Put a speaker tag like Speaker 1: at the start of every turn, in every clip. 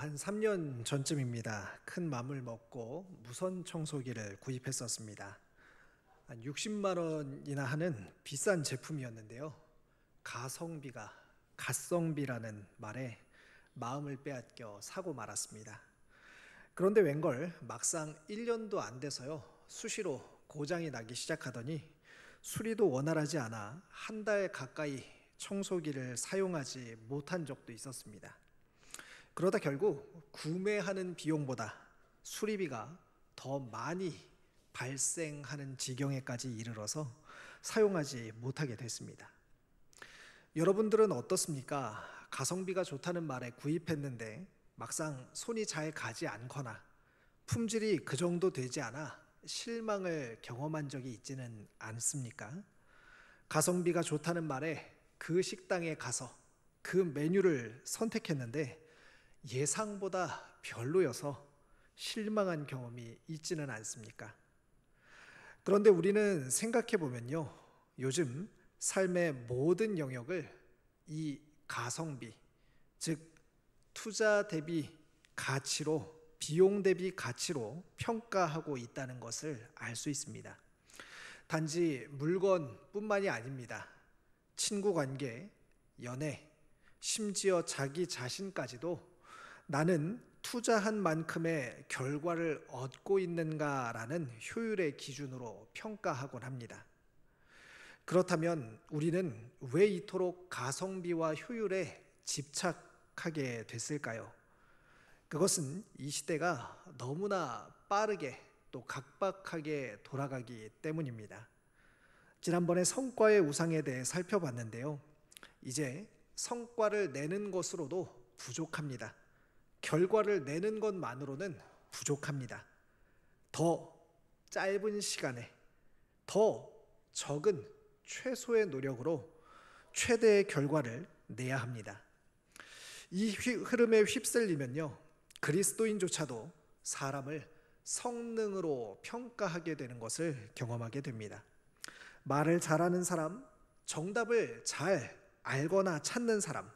Speaker 1: 한 3년 전쯤입니다. 큰 맘을 먹고 무선 청소기를 구입했었습니다. 한 60만 원이나 하는 비싼 제품이었는데요. 가성비가 갓성비라는 말에 마음을 빼앗겨 사고 말았습니다. 그런데 웬걸 막상 1년도 안 돼서요. 수시로 고장이 나기 시작하더니 수리도 원활하지 않아 한 달 가까이 청소기를 사용하지 못한 적도 있었습니다. 그러다 결국 구매하는 비용보다 수리비가 더 많이 발생하는 지경에까지 이르러서 사용하지 못하게 됐습니다. 여러분들은 어떻습니까? 가성비가 좋다는 말에 구입했는데 막상 손이 잘 가지 않거나 품질이 그 정도 되지 않아 실망을 경험한 적이 있지는 않습니까? 가성비가 좋다는 말에 그 식당에 가서 그 메뉴를 선택했는데 예상보다 별로여서 실망한 경험이 있지는 않습니까? 그런데 우리는 생각해 보면요. 요즘 삶의 모든 영역을 이 가성비, 즉 투자 대비 가치로, 비용 대비 가치로 평가하고 있다는 것을 알 수 있습니다. 단지 물건뿐만이 아닙니다. 친구 관계, 연애, 심지어 자기 자신까지도 나는 투자한 만큼의 결과를 얻고 있는가라는 효율의 기준으로 평가하곤 합니다. 그렇다면 우리는 왜 이토록 가성비와 효율에 집착하게 됐을까요? 그것은 이 시대가 너무나 빠르게 또 각박하게 돌아가기 때문입니다. 지난번에 성과의 우상에 대해 살펴봤는데요. 이제 성과를 내는 것으로도 부족합니다. 결과를 내는 것만으로는 부족합니다. 더 짧은 시간에 더 적은 최소의 노력으로 최대의 결과를 내야 합니다. 이 흐름에 휩쓸리면요, 그리스도인조차도 사람을 성능으로 평가하게 되는 것을 경험하게 됩니다. 말을 잘하는 사람, 정답을 잘 알거나 찾는 사람,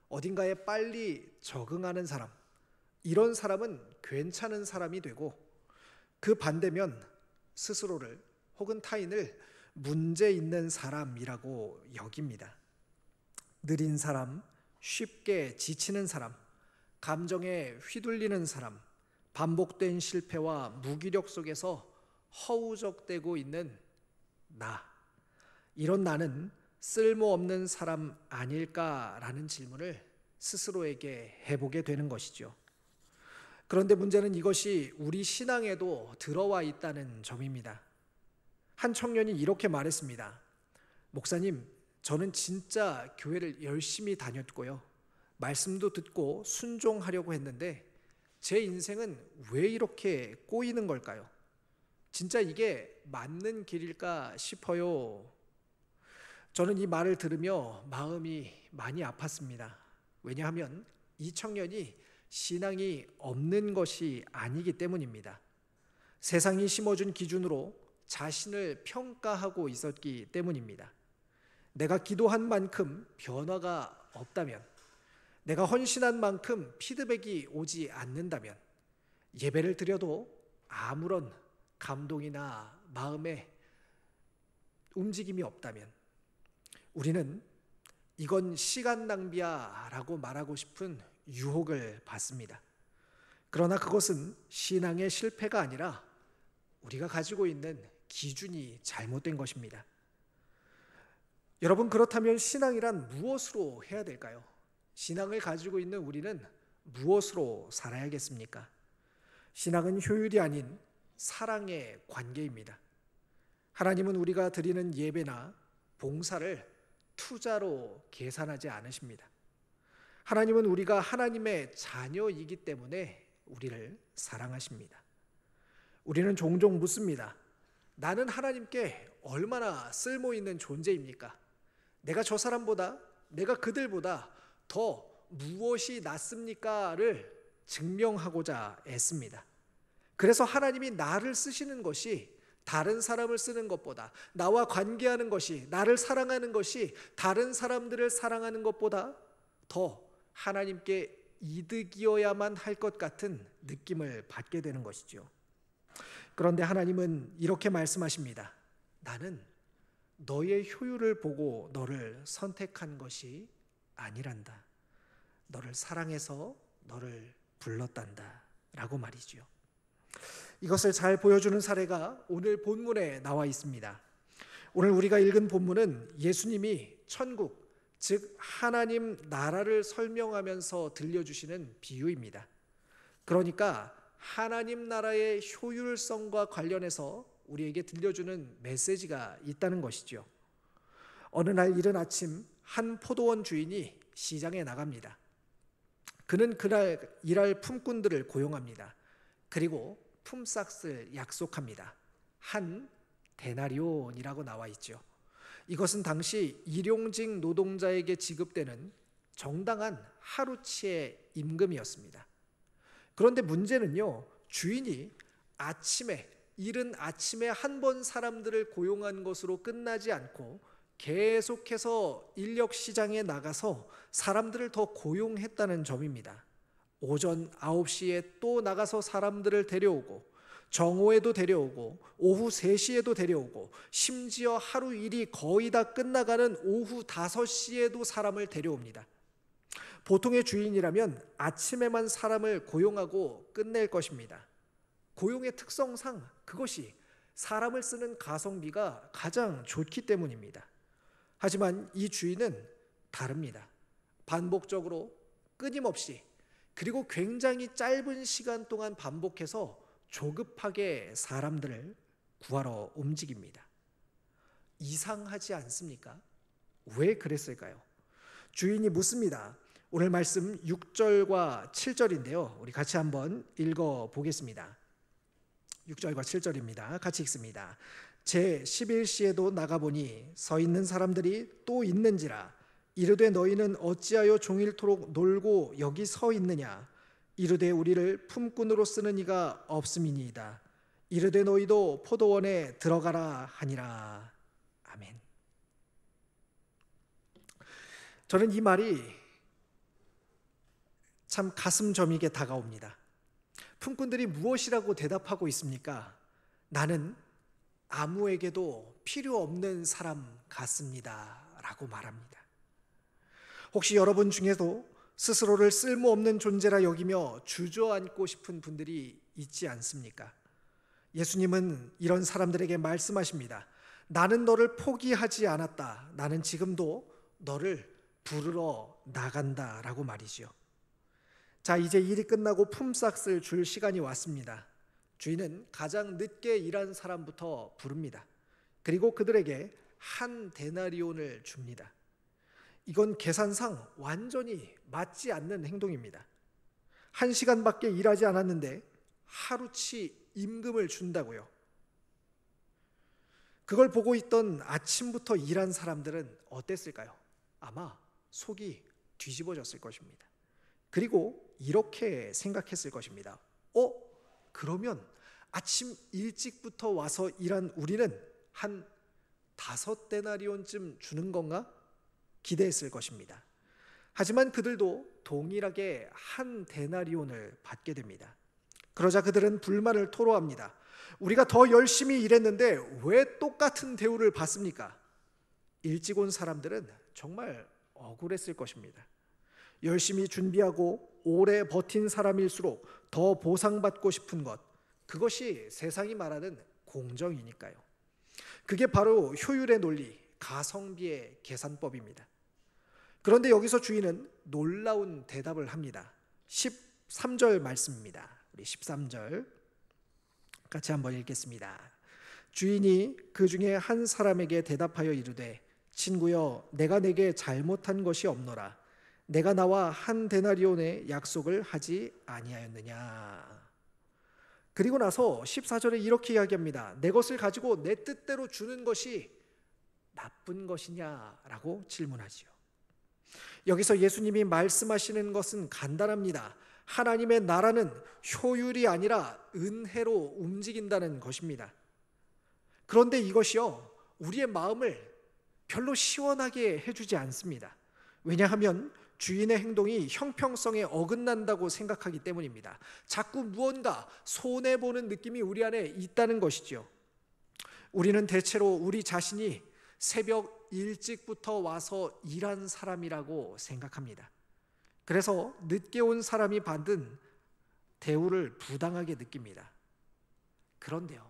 Speaker 1: 어딘가에 빨리 적응하는 사람, 이런 사람은 괜찮은 사람이 되고 그 반대면 스스로를 혹은 타인을 문제 있는 사람이라고 여깁니다. 느린 사람, 쉽게 지치는 사람, 감정에 휘둘리는 사람, 반복된 실패와 무기력 속에서 허우적대고 있는 나, 이런 나는 쓸모없는 사람 아닐까라는 질문을 스스로에게 해보게 되는 것이죠. 그런데 문제는 이것이 우리 신앙에도 들어와 있다는 점입니다. 한 청년이 이렇게 말했습니다. 목사님, 저는 진짜 교회를 열심히 다녔고요. 말씀도 듣고 순종하려고 했는데 제 인생은 왜 이렇게 꼬이는 걸까요? 진짜 이게 맞는 길일까 싶어요. 저는 이 말을 들으며 마음이 많이 아팠습니다. 왜냐하면 이 청년이 신앙이 없는 것이 아니기 때문입니다. 세상이 심어준 기준으로 자신을 평가하고 있었기 때문입니다. 내가 기도한 만큼 변화가 없다면, 내가 헌신한 만큼 피드백이 오지 않는다면, 예배를 드려도 아무런 감동이나 마음의 움직임이 없다면, 우리는 이건 시간 낭비야 라고 말하고 싶은 유혹을 받습니다. 그러나 그것은 신앙의 실패가 아니라 우리가 가지고 있는 기준이 잘못된 것입니다. 여러분, 그렇다면 신앙이란 무엇으로 해야 될까요? 신앙을 가지고 있는 우리는 무엇으로 살아야겠습니까? 신앙은 효율이 아닌 사랑의 관계입니다. 하나님은 우리가 드리는 예배나 봉사를 투자로 계산하지 않으십니다. 하나님은 우리가 하나님의 자녀이기 때문에 우리를 사랑하십니다. 우리는 종종 묻습니다. 나는 하나님께 얼마나 쓸모있는 존재입니까? 내가 저 사람보다, 내가 그들보다 더 무엇이 낫습니까?를 증명하고자 애씁니다. 그래서 하나님이 나를 쓰시는 것이 다른 사람을 쓰는 것보다, 나와 관계하는 것이, 나를 사랑하는 것이 다른 사람들을 사랑하는 것보다 더 하나님께 이득이어야만 할 것 같은 느낌을 받게 되는 것이죠. 그런데 하나님은 이렇게 말씀하십니다. 나는 너의 효율을 보고 너를 선택한 것이 아니란다. 너를 사랑해서 너를 불렀단다 라고 말이죠. 이것을 잘 보여주는 사례가 오늘 본문에 나와 있습니다. 오늘 우리가 읽은 본문은 예수님이 천국, 즉 하나님 나라를 설명하면서 들려주시는 비유입니다. 그러니까 하나님 나라의 효율성과 관련해서 우리에게 들려주는 메시지가 있다는 것이죠. 어느 날 이른 아침 한 포도원 주인이 시장에 나갑니다. 그는 그날 일할 품꾼들을 고용합니다. 그리고 품삯을 약속합니다. 한 데나리온이라고 나와 있죠. 이것은 당시 일용직 노동자에게 지급되는 정당한 하루치의 임금이었습니다. 그런데 문제는요, 주인이 이른 아침에 한 번 사람들을 고용한 것으로 끝나지 않고 계속해서 인력 시장에 나가서 사람들을 더 고용했다는 점입니다. 오전 9시에 또 나가서 사람들을 데려오고 정오에도 데려오고 오후 3시에도 데려오고 심지어 하루 일이 거의 다 끝나가는 오후 5시에도 사람을 데려옵니다. 보통의 주인이라면 아침에만 사람을 고용하고 끝낼 것입니다. 고용의 특성상 그것이 사람을 쓰는 가성비가 가장 좋기 때문입니다. 하지만 이 주인은 다릅니다. 반복적으로 끊임없이 그리고 굉장히 짧은 시간 동안 반복해서 조급하게 사람들을 구하러 움직입니다. 이상하지 않습니까? 왜 그랬을까요? 주인이 묻습니다. 오늘 말씀 6절과 7절인데요. 우리 같이 한번 읽어보겠습니다. 6절과 7절입니다. 같이 읽습니다. 제 11시에도 나가보니 서 있는 사람들이 또 있는지라. 이르되 너희는 어찌하여 종일토록 놀고 여기 서 있느냐. 이르되 우리를 품꾼으로 쓰는 이가 없음이니이다. 이르되 너희도 포도원에 들어가라 하니라. 아멘. 저는 이 말이 참 가슴 저미게 다가옵니다. 품꾼들이 무엇이라고 대답하고 있습니까? 나는 아무에게도 필요 없는 사람 같습니다 라고 말합니다. 혹시 여러분 중에도 스스로를 쓸모없는 존재라 여기며 주저앉고 싶은 분들이 있지 않습니까? 예수님은 이런 사람들에게 말씀하십니다. 나는 너를 포기하지 않았다. 나는 지금도 너를 부르러 나간다 라고 말이죠. 자, 이제 일이 끝나고 품삯을 줄 시간이 왔습니다. 주인은 가장 늦게 일한 사람부터 부릅니다. 그리고 그들에게 한 데나리온을 줍니다. 이건 계산상 완전히 맞지 않는 행동입니다. 1시간밖에 일하지 않았는데 하루치 임금을 준다고요. 그걸 보고 있던 아침부터 일한 사람들은 어땠을까요? 아마 속이 뒤집어졌을 것입니다. 그리고 이렇게 생각했을 것입니다. 그러면 아침 일찍부터 와서 일한 우리는 한 5데나리온쯤 주는 건가? 기대했을 것입니다. 하지만 그들도 동일하게 한 데나리온을 받게 됩니다. 그러자 그들은 불만을 토로합니다. 우리가 더 열심히 일했는데 왜 똑같은 대우를 받습니까? 일찍 온 사람들은 정말 억울했을 것입니다. 열심히 준비하고 오래 버틴 사람일수록 더 보상받고 싶은 것, 그것이 세상이 말하는 공정이니까요. 그게 바로 효율의 논리, 가성비의 계산법입니다. 그런데 여기서 주인은 놀라운 대답을 합니다. 13절 말씀입니다. 우리 13절 같이 한번 읽겠습니다. 주인이 그 중에 한 사람에게 대답하여 이르되 친구여 내가 내게 잘못한 것이 없노라. 내가 나와 한 데나리온의 약속을 하지 아니하였느냐. 그리고 나서 14절에 이렇게 이야기합니다. 내 것을 가지고 내 뜻대로 주는 것이 나쁜 것이냐라고 질문하지요. 여기서 예수님이 말씀하시는 것은 간단합니다. 하나님의 나라는 효율이 아니라 은혜로 움직인다는 것입니다. 그런데 이것이요, 우리의 마음을 별로 시원하게 해주지 않습니다. 왜냐하면 주인의 행동이 형평성에 어긋난다고 생각하기 때문입니다. 자꾸 무언가 손해보는 느낌이 우리 안에 있다는 것이죠. 우리는 대체로 우리 자신이 새벽 일찍부터 와서 일한 사람이라고 생각합니다. 그래서 늦게 온 사람이 받은 대우를 부당하게 느낍니다. 그런데요,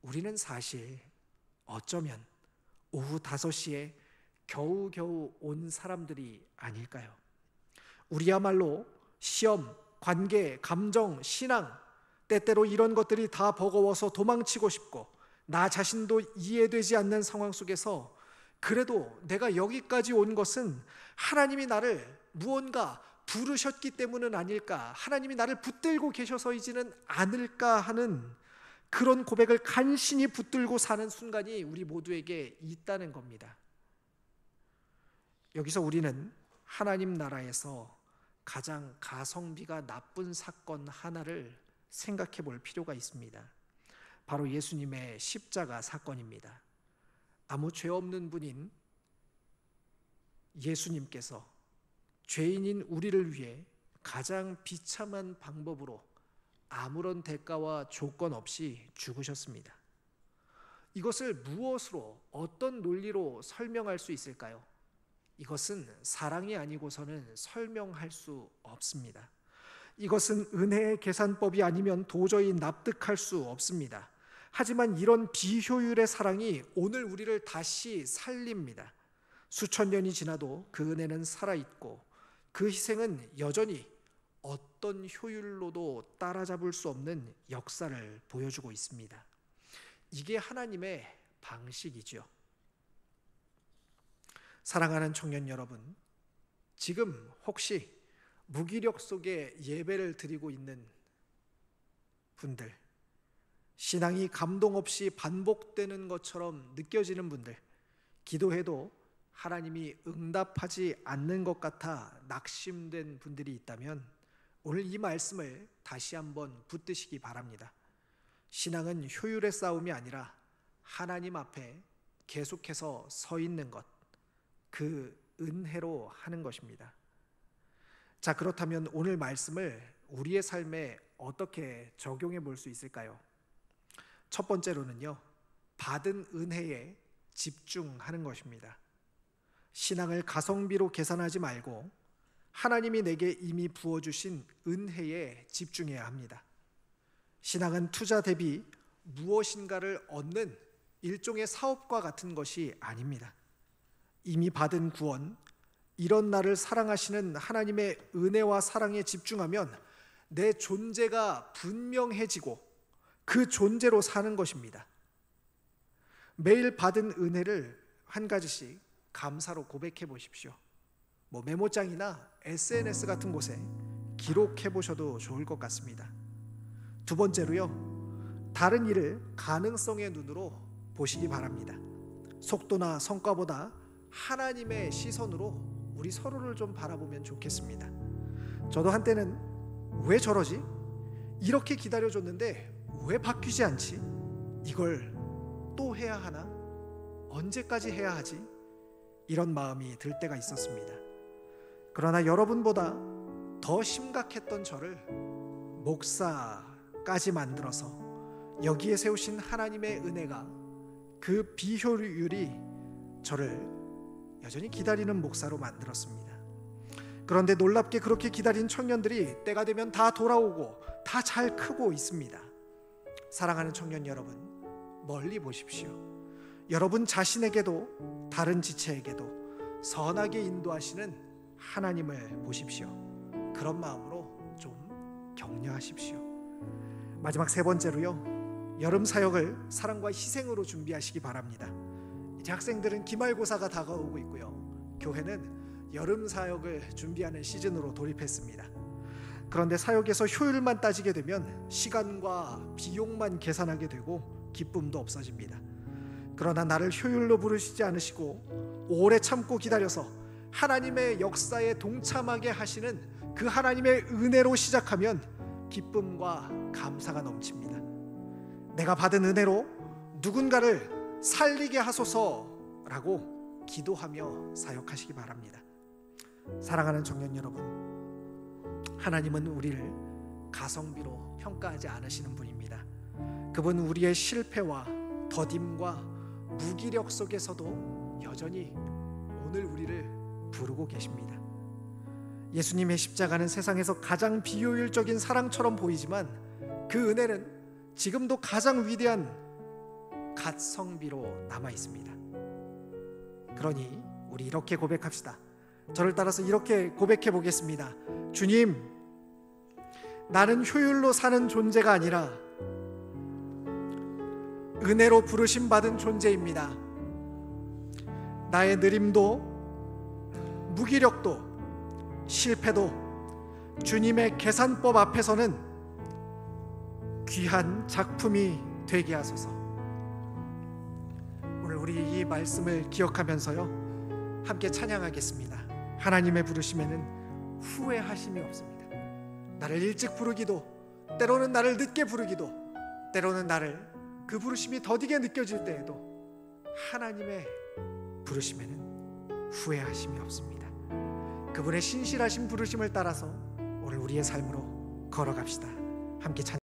Speaker 1: 우리는 사실 어쩌면 오후 5시에 겨우겨우 온 사람들이 아닐까요? 우리야말로 시험, 관계, 감정, 신앙, 때때로 이런 것들이 다 버거워서 도망치고 싶고 나 자신도 이해되지 않는 상황 속에서 그래도 내가 여기까지 온 것은 하나님이 나를 무언가 부르셨기 때문은 아닐까, 하나님이 나를 붙들고 계셔서이지는 않을까 하는 그런 고백을 간신히 붙들고 사는 순간이 우리 모두에게 있다는 겁니다. 여기서 우리는 하나님 나라에서 가장 가성비가 나쁜 사건 하나를 생각해 볼 필요가 있습니다. 바로 예수님의 십자가 사건입니다. 아무 죄 없는 분인 예수님께서 죄인인 우리를 위해 가장 비참한 방법으로 아무런 대가와 조건 없이 죽으셨습니다. 이것을 무엇으로, 어떤 논리로 설명할 수 있을까요? 이것은 사랑이 아니고서는 설명할 수 없습니다. 이것은 은혜의 계산법이 아니면 도저히 납득할 수 없습니다. 하지만 이런 비효율의 사랑이 오늘 우리를 다시 살립니다. 수천 년이 지나도 그 은혜는 살아있고 그 희생은 여전히 어떤 효율로도 따라잡을 수 없는 역사를 보여주고 있습니다. 이게 하나님의 방식이죠. 사랑하는 청년 여러분, 지금 혹시 무기력 속에 예배를 드리고 있는 분들, 신앙이 감동 없이 반복되는 것처럼 느껴지는 분들, 기도해도 하나님이 응답하지 않는 것 같아 낙심된 분들이 있다면 오늘 이 말씀을 다시 한번 붙드시기 바랍니다. 신앙은 효율의 싸움이 아니라 하나님 앞에 계속해서 서 있는 것, 그 은혜로 하는 것입니다. 자, 그렇다면 오늘 말씀을 우리의 삶에 어떻게 적용해 볼 수 있을까요? 첫 번째로는요, 받은 은혜에 집중하는 것입니다. 신앙을 가성비로 계산하지 말고 하나님이 내게 이미 부어주신 은혜에 집중해야 합니다. 신앙은 투자 대비 무엇인가를 얻는 일종의 사업과 같은 것이 아닙니다. 이미 받은 구원, 이런 나를 사랑하시는 하나님의 은혜와 사랑에 집중하면 내 존재가 분명해지고 그 존재로 사는 것입니다. 매일 받은 은혜를 한 가지씩 감사로 고백해 보십시오. 메모장이나 SNS 같은 곳에 기록해 보셔도 좋을 것 같습니다. 두 번째로요, 다른 일을 가능성의 눈으로 보시기 바랍니다. 속도나 성과보다 하나님의 시선으로 우리 서로를 좀 바라보면 좋겠습니다. 저도 한때는 왜 저러지? 이렇게 기다려줬는데 왜 바뀌지 않지? 이걸 또 해야 하나? 언제까지 해야 하지? 이런 마음이 들 때가 있었습니다. 그러나 여러분보다 더 심각했던 저를 목사까지 만들어서 여기에 세우신 하나님의 은혜가, 그 비효율이 저를 여전히 기다리는 목사로 만들었습니다. 그런데 놀랍게 그렇게 기다린 청년들이 때가 되면 다 돌아오고 다 잘 크고 있습니다. 사랑하는 청년 여러분, 멀리 보십시오. 여러분 자신에게도 다른 지체에게도 선하게 인도하시는 하나님을 보십시오. 그런 마음으로 좀 격려하십시오. 마지막 세 번째로요, 여름 사역을 사랑과 희생으로 준비하시기 바랍니다. 이제 학생들은 기말고사가 다가오고 있고요, 교회는 여름 사역을 준비하는 시즌으로 돌입했습니다. 그런데 사역에서 효율만 따지게 되면 시간과 비용만 계산하게 되고 기쁨도 없어집니다. 그러나 나를 효율로 부르시지 않으시고 오래 참고 기다려서 하나님의 역사에 동참하게 하시는 그 하나님의 은혜로 시작하면 기쁨과 감사가 넘칩니다. 내가 받은 은혜로 누군가를 살리게 하소서라고 기도하며 사역하시기 바랍니다. 사랑하는 청년 여러분, 하나님은 우리를 가성비로 평가하지 않으시는 분입니다. 그분 우리의 실패와 더딤과 무기력 속에서도 여전히 오늘 우리를 부르고 계십니다. 예수님의 십자가는 세상에서 가장 비효율적인 사랑처럼 보이지만 그 은혜는 지금도 가장 위대한 갓성비로 남아 있습니다. 그러니 우리 이렇게 고백합시다. 저를 따라서 이렇게 고백해 보겠습니다. 주님, 나는 효율로 사는 존재가 아니라 은혜로 부르심 받은 존재입니다. 나의 느림도 무기력도 실패도 주님의 계산법 앞에서는 귀한 작품이 되게 하소서. 오늘 우리 이 말씀을 기억하면서요, 함께 찬양하겠습니다. 하나님의 부르심에는 후회하심이 없습니다. 나를 일찍 부르기도, 때로는 나를 늦게 부르기도, 때로는 나를 그 부르심이 더디게 느껴질 때에도 하나님의 부르심에는 후회하심이 없습니다. 그분의 신실하신 부르심을 따라서 오늘 우리의 삶으로 걸어갑시다. 함께 찬양.